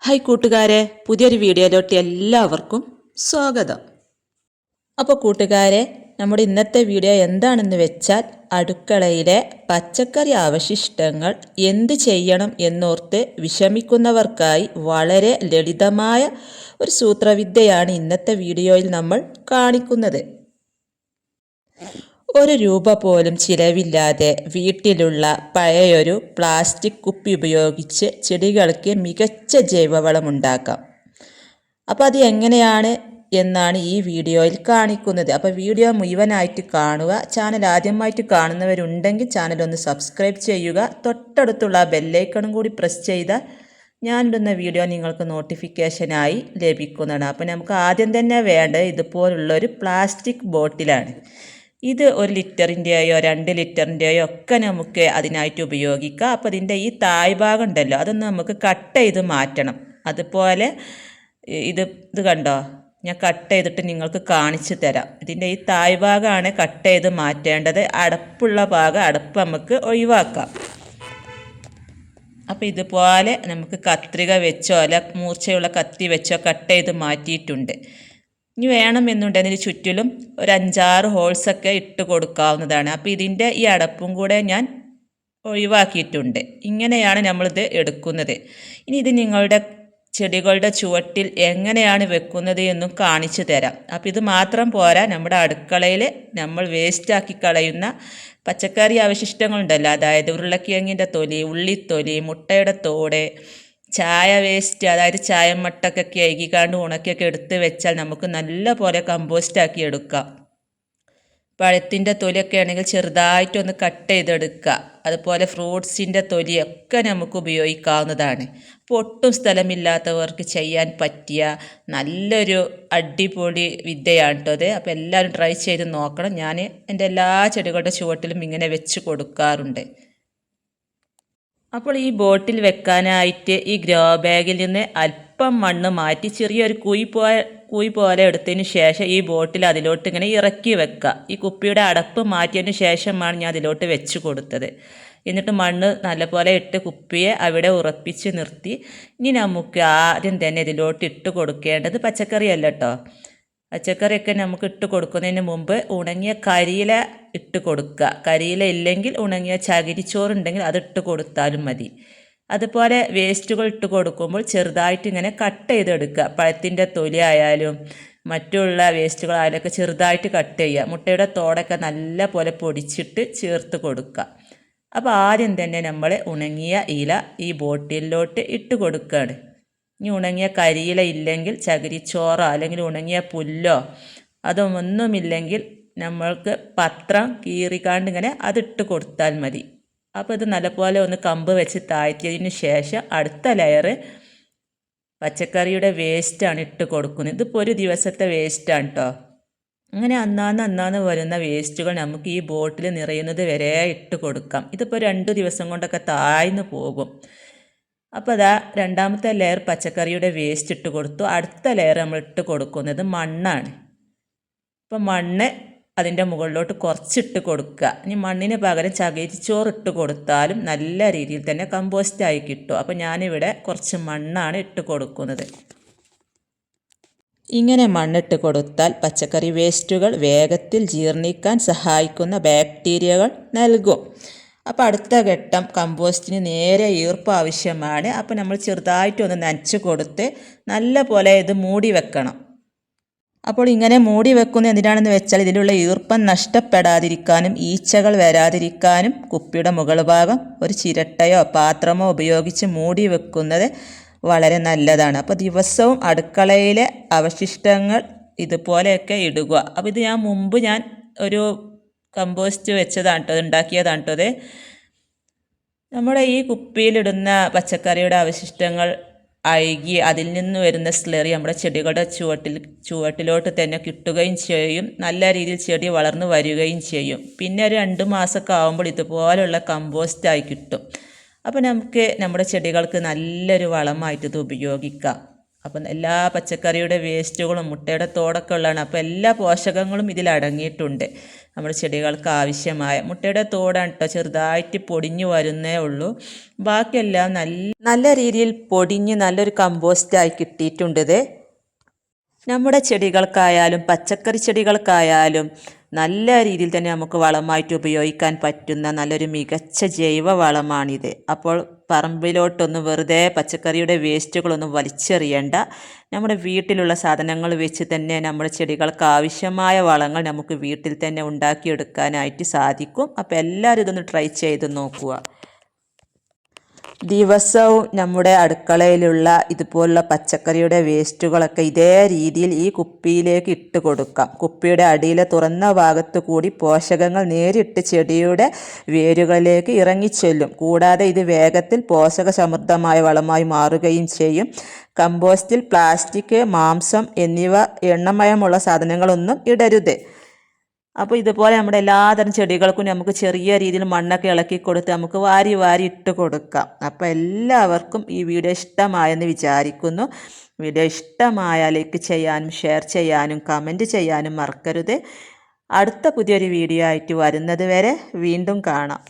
Hi കൂട്ടുകാരെ, പുതിയൊരു വീഡിയോയിലോട്ട് എല്ലാവർക്കും സ്വാഗതം. അപ്പോൾ കൂട്ടുകാരെ, നമ്മുടെ ഇന്നത്തെ വീഡിയോ എന്താണെന്ന് വെച്ചാൽ അടുക്കളയിലെ പച്ചക്കറി അവശിഷ്ടങ്ങൾ എന്ത് ചെയ്യണം എന്നോർത്ത് വിഷമിക്കുന്നവർക്കായി വളരെ ലളിതമായ ഒരു സൂത്രവിദ്യയാണ് ഇന്നത്തെ വീഡിയോയിൽ നമ്മൾ കാണിക്കുന്നത്. ഒരു രൂപ പോലും ചിലവില്ലാതെ വീട്ടിലുള്ള പഴയൊരു പ്ലാസ്റ്റിക് കുപ്പി ഉപയോഗിച്ച് ചെടികൾക്ക് മികച്ച ജൈവവളം ഉണ്ടാക്കാം. അപ്പോൾ അത് എങ്ങനെയാണ് എന്നാണ് ഈ വീഡിയോയിൽ കാണിക്കുന്നത്. അപ്പോൾ വീഡിയോ മുഴുവനായിട്ട് കാണുക. ചാനൽ ആദ്യമായിട്ട് കാണുന്നവരുണ്ടെങ്കിൽ ചാനൽ ഒന്ന് സബ്സ്ക്രൈബ് ചെയ്യുക. തൊട്ടടുത്തുള്ള ബെല്ലൈക്കണും കൂടി പ്രസ് ചെയ്താൽ ഞാനിടുന്ന വീഡിയോ നിങ്ങൾക്ക് നോട്ടിഫിക്കേഷനായി ലഭിക്കുന്നതാണ്. അപ്പോൾ നമുക്ക് ആദ്യം തന്നെ വേണ്ടത് ഇതുപോലുള്ളൊരു പ്ലാസ്റ്റിക് ബോട്ടിലാണ്. ഇത് 1 ലിറ്ററിൻ്റെയോ 2 ലിറ്ററിൻ്റെയോ ഒക്കെ നമുക്ക് അതിനായിട്ട് ഉപയോഗിക്കാം. അപ്പോൾ ഇതിൻ്റെ ഈ താഴ്ഭാഗം ഉണ്ടല്ലോ, അതൊന്ന് നമുക്ക് കട്ട് ചെയ്ത് മാറ്റണം. അതുപോലെ ഇത് കണ്ടോ, ഞാൻ കട്ട് ചെയ്തിട്ട് നിങ്ങൾക്ക് കാണിച്ചു തരാം. ഇതിൻ്റെ ഈ താഴ്ഭാഗമാണ് കട്ട് ചെയ്ത് മാറ്റേണ്ടത്. അടപ്പുള്ള ഭാഗം അടപ്പ് നമുക്ക് ഒഴിവാക്കാം. അപ്പോൾ ഇതുപോലെ നമുക്ക് കത്രിക വെച്ചോ അല്ല മൂർച്ചയുള്ള കത്തി വെച്ചോ കട്ട് ചെയ്ത് മാറ്റിയിട്ടുണ്ട്. ഇനി വേണമെന്നുണ്ടെങ്കിൽ ചുറ്റിലും ഒരു 5-6 ഹോൾസൊക്കെ ഇട്ട് കൊടുക്കാവുന്നതാണ്. അപ്പോൾ ഇതിൻ്റെ ഈ അടപ്പും കൂടെ ഞാൻ ഒഴിവാക്കിയിട്ടുണ്ട്. ഇങ്ങനെയാണ് നമ്മളിത് എടുക്കുന്നത്. ഇനി ഇത് നിങ്ങളുടെ ചെടികളുടെ ചുവട്ടിൽ എങ്ങനെയാണ് വെക്കുന്നത് എന്നും കാണിച്ചു തരാം. അപ്പോൾ ഇത് മാത്രം പോരാ, നമ്മുടെ അടുക്കളയിൽ നമ്മൾ വേസ്റ്റാക്കി കളയുന്ന പച്ചക്കറി അവശിഷ്ടങ്ങളുണ്ടല്ലോ, അതായത് ഉരുളക്കിഴങ്ങിൻ്റെ തൊലി, ഉള്ളിത്തൊലി, മുട്ടയുടെ തോട്, ചായ വേസ്റ്റ്, അതായത് ചായമട്ടൊക്കെ കഴുകിക്കാണ്ട് ഉണക്കിയൊക്കെ എടുത്ത് വെച്ചാൽ നമുക്ക് നല്ല പോലെ കമ്പോസ്റ്റാക്കി എടുക്കാം. പഴത്തിൻ്റെ തൊലിയൊക്കെ ആണെങ്കിൽ ചെറുതായിട്ടൊന്ന് കട്ട് ചെയ്തെടുക്കുക. അതുപോലെ ഫ്രൂട്ട്സിൻ്റെ തൊലിയൊക്കെ നമുക്ക് ഉപയോഗിക്കാവുന്നതാണ്. അപ്പോൾ ഒട്ടും സ്ഥലമില്ലാത്തവർക്ക് ചെയ്യാൻ പറ്റിയ നല്ലൊരു അടിപൊളി വിദ്യയാണ് കേട്ടോ അത്. അപ്പോൾ എല്ലാവരും ട്രൈ ചെയ്ത് നോക്കണം. ഞാൻ എൻ്റെ എല്ലാ ചെടികളുടെ ചുവട്ടിലും ഇങ്ങനെ വെച്ച് കൊടുക്കാറുണ്ട്. അപ്പോൾ ഈ ബോട്ടിൽ വെക്കാനായിട്ട് ഈ ഗ്രോ ബാഗിൽ നിന്ന് അല്പം മണ്ണ് മാറ്റി ചെറിയൊരു കുഴി പോലെ എടുത്തതിന് ശേഷം ഈ ബോട്ടിൽ അതിലോട്ട് ഇങ്ങനെ ഇറക്കി വെക്കുക. ഈ കുപ്പിയുടെ അടപ്പ് മാറ്റിയതിന് ശേഷമാണ് ഞാൻ അതിലോട്ട് വെച്ച് കൊടുത്തത്. എന്നിട്ട് മണ്ണ് നല്ലപോലെ ഇട്ട് കുപ്പിയെ അവിടെ ഉറപ്പിച്ച് നിർത്തി. ഇനി നമുക്ക് ആദ്യം തന്നെ ഇതിലോട്ട് ഇട്ട് കൊടുക്കേണ്ടത് പച്ചക്കറിയല്ല കേട്ടോ. പച്ചക്കറിയൊക്കെ നമുക്ക് ഇട്ട് കൊടുക്കുന്നതിന് മുമ്പ് ഉണങ്ങിയ കരിയില ഇട്ട് കൊടുക്കുക. കരിയില ഇല്ലെങ്കിൽ ഉണങ്ങിയ ചകിരിച്ചോറുണ്ടെങ്കിൽ അത് ഇട്ട് കൊടുത്താലും മതി. അതുപോലെ വേസ്റ്റുകൾ ഇട്ട് കൊടുക്കുമ്പോൾ ചെറുതായിട്ട് ഇങ്ങനെ കട്ട് ചെയ്തെടുക്കുക. പഴത്തിൻ്റെ തൊലി ആയാലും മറ്റുള്ള വേസ്റ്റുകളായാലും ഒക്കെ ചെറുതായിട്ട് കട്ട് ചെയ്യുക. മുട്ടയുടെ തോടൊക്കെ നല്ല പോലെ പൊടിച്ചിട്ട് ചേർത്ത് കൊടുക്കുക. അപ്പോൾ ആദ്യം തന്നെ നമ്മൾ ഉണങ്ങിയ ഇല ഈ ബോട്ടിലോട്ട് ഇട്ട് കൊടുക്കുകയാണ്. ഇനി ഉണങ്ങിയ കരിയില ഇല്ലെങ്കിൽ ചകിരിച്ചോറോ അല്ലെങ്കിൽ ഉണങ്ങിയ പുല്ലോ അതൊന്നുമില്ലെങ്കിൽ നമ്മൾക്ക് പത്രം കീറിക്കാണ്ട് ഇങ്ങനെ അതിട്ട് കൊടുത്താൽ മതി. അപ്പോൾ ഇത് നല്ലപോലെ ഒന്ന് കമ്പ് വെച്ച് താഴ്ത്തിയതിന് ശേഷം അടുത്ത ലെയർ പച്ചക്കറിയുടെ വേസ്റ്റാണ് ഇട്ട് കൊടുക്കുന്നത്. ഇതിപ്പോൾ ഒരു ദിവസത്തെ വേസ്റ്റാണ് കേട്ടോ. അങ്ങനെ അന്നാന്ന് വരുന്ന വേസ്റ്റുകൾ നമുക്ക് ഈ ബോട്ടിൽ നിറയുന്നത് വരെ ഇട്ട് കൊടുക്കാം. ഇതിപ്പോൾ 2 ദിവസം കൊണ്ടൊക്കെ താഴ്ന്നു പോകും. അപ്പോൾ അതാ രണ്ടാമത്തെ ലെയർ പച്ചക്കറിയുടെ വേസ്റ്റ് ഇട്ട് കൊടുത്തു. അടുത്ത ലെയർ നമ്മൾ ഇട്ട് കൊടുക്കുന്നത് മണ്ണാണ്. അപ്പോൾ മണ്ണ് അതിൻ്റെ മുകളിലോട്ട് കുറച്ചിട്ട് കൊടുക്കുക. ഇനി മണ്ണിന് പകരം ചകിരിച്ചോറ് ഇട്ട് കൊടുത്താലും നല്ല രീതിയിൽ തന്നെ കമ്പോസ്റ്റായി കിട്ടും. അപ്പോൾ ഞാനിവിടെ കുറച്ച് മണ്ണാണ് ഇട്ട് കൊടുക്കുന്നത്. ഇങ്ങനെ മണ്ണിട്ട് കൊടുത്താൽ പച്ചക്കറി വേസ്റ്റുകൾ വേഗത്തിൽ ജീർണിക്കാൻ സഹായിക്കുന്ന ബാക്ടീരിയകൾ നൽകും. അപ്പോൾ അടുത്ത ഘട്ടം കമ്പോസ്റ്റിന് നേരെ ഈർപ്പം ആവശ്യമാണ്. അപ്പോൾ നമ്മൾ ചെറുതായിട്ടൊന്ന് നനച്ച് കൊടുത്ത് നല്ല പോലെ ഇത് മൂടി വെക്കണം. അപ്പോൾ ഇങ്ങനെ മൂടി വെക്കുന്നത് എന്തിനാണെന്ന് വെച്ചാൽ ഇതിലുള്ള ഈർപ്പം നഷ്ടപ്പെടാതിരിക്കാനും ഈച്ചകൾ വരാതിരിക്കാനും കുപ്പിയുടെ മുകൾ ഭാഗം ഒരു ചിരട്ടയോ പാത്രമോ ഉപയോഗിച്ച് മൂടി വെക്കുന്നത് വളരെ നല്ലതാണ്. അപ്പോൾ ദിവസവും അടുക്കളയിലെ അവശിഷ്ടങ്ങൾ ഇതുപോലെയൊക്കെ ഇടുക. അപ്പോൾ ഇത് മുമ്പ് ഞാൻ ഒരു കമ്പോസ്റ്റ് വെച്ചതാണ് കേട്ടോ, ഉണ്ടാക്കിയതാണ് കേട്ടോ അത്. നമ്മുടെ ഈ കുപ്പിയിലിടുന്ന പച്ചക്കറിയുടെ അവശിഷ്ടങ്ങൾ അഴുകി അതിൽ നിന്ന് വരുന്ന സ്ലറി നമ്മുടെ ചെടികളുടെ ചുവട്ടിലോട്ട് തന്നെ കിട്ടുകയും ചെയ്യും. നല്ല രീതിയിൽ ചെടി വളർന്നു വരികയും ചെയ്യും. പിന്നെ ഒരു 2 മാസമൊക്കെ ആകുമ്പോൾ ഇതുപോലുള്ള കമ്പോസ്റ്റായി കിട്ടും. അപ്പോൾ നമുക്ക് നമ്മുടെ ചെടികൾക്ക് നല്ലൊരു വളമായിട്ട് ഇത് ഉപയോഗിക്കാം. അപ്പം എല്ലാ പച്ചക്കറിയുടെ വേസ്റ്റുകളും മുട്ടയുടെ തോടൊക്കെ ഉള്ളതാണ്. അപ്പോൾ എല്ലാ പോഷകങ്ങളും ഇതിൽ അടങ്ങിയിട്ടുണ്ട്. നമ്മുടെ ചെടികൾക്ക് ആവശ്യമായ മുട്ടയുടെ തോടാണ് കേട്ടോ, ചെറുതായിട്ട് പൊടിഞ്ഞു വരുന്നേ ഉള്ളൂ. ബാക്കിയെല്ലാം നല്ല രീതിയിൽ പൊടിഞ്ഞ് നല്ലൊരു കമ്പോസ്റ്റായി കിട്ടിയിട്ടുണ്ട്. നമ്മുടെ ചെടികൾക്കായാലും പച്ചക്കറി ചെടികൾക്കായാലും നല്ല രീതിയിൽ തന്നെ നമുക്ക് വളമായിട്ട് ഉപയോഗിക്കാൻ പറ്റുന്ന നല്ലൊരു മികച്ച ജൈവ വളമാണിത്. അപ്പോൾ പറമ്പിലോട്ടൊന്നും വെറുതെ പച്ചക്കറിയുടെ വേസ്റ്റുകളൊന്നും വലിച്ചെറിയണ്ട. നമ്മുടെ വീട്ടിലുള്ള സാധനങ്ങൾ വെച്ച് തന്നെ നമ്മുടെ ചെടികൾക്ക് ആവശ്യമായ വളങ്ങൾ നമുക്ക് വീട്ടിൽ തന്നെ ഉണ്ടാക്കിയെടുക്കാനായിട്ട് സാധിക്കും. അപ്പോൾ എല്ലാവരും ഇതൊന്ന് ട്രൈ ചെയ്ത് നോക്കുക. ദിവസവും നമ്മുടെ അടുക്കളയിലുള്ള ഇതുപോലുള്ള പച്ചക്കറിയുടെ വേസ്റ്റുകളൊക്കെ ഇതേ രീതിയിൽ ഈ കുപ്പിയിലേക്ക് ഇട്ട് കൊടുക്കാം. കുപ്പിയുടെ അടിയിലെ തുറന്ന ഭാഗത്തു കൂടി പോഷകങ്ങൾ നേരിട്ട് ചെടിയുടെ വേരുകളിലേക്ക് ഇറങ്ങിച്ചെല്ലും. കൂടാതെ ഇത് വേഗത്തിൽ പോഷക സമൃദ്ധമായ വളമായി മാറുകയും ചെയ്യും. കമ്പോസ്റ്റിൽ പ്ലാസ്റ്റിക്, മാംസം എന്നിവ എണ്ണമയമുള്ള സാധനങ്ങളൊന്നും ഇടരുത്. അപ്പോൾ ഇതുപോലെ നമ്മുടെ എല്ലാതരം ചെടികൾക്കും നമുക്ക് ചെറിയ രീതിയിൽ മണ്ണൊക്കെ ഇളക്കി കൊടുത്ത് നമുക്ക് വാരി വാരി ഇട്ട് കൊടുക്കാം. അപ്പോൾ എല്ലാവർക്കും ഈ വീഡിയോ ഇഷ്ടമായെന്ന് വിചാരിക്കുന്നു. വീഡിയോ ഇഷ്ടമായാൽ ലൈക്ക് ചെയ്യാനും ഷെയർ ചെയ്യാനും കമൻറ്റ് ചെയ്യാനും മറക്കരുത്. അടുത്ത പുതിയൊരു വീഡിയോ ആയിട്ട് വരുന്നത് വരെ വീണ്ടും കാണാം.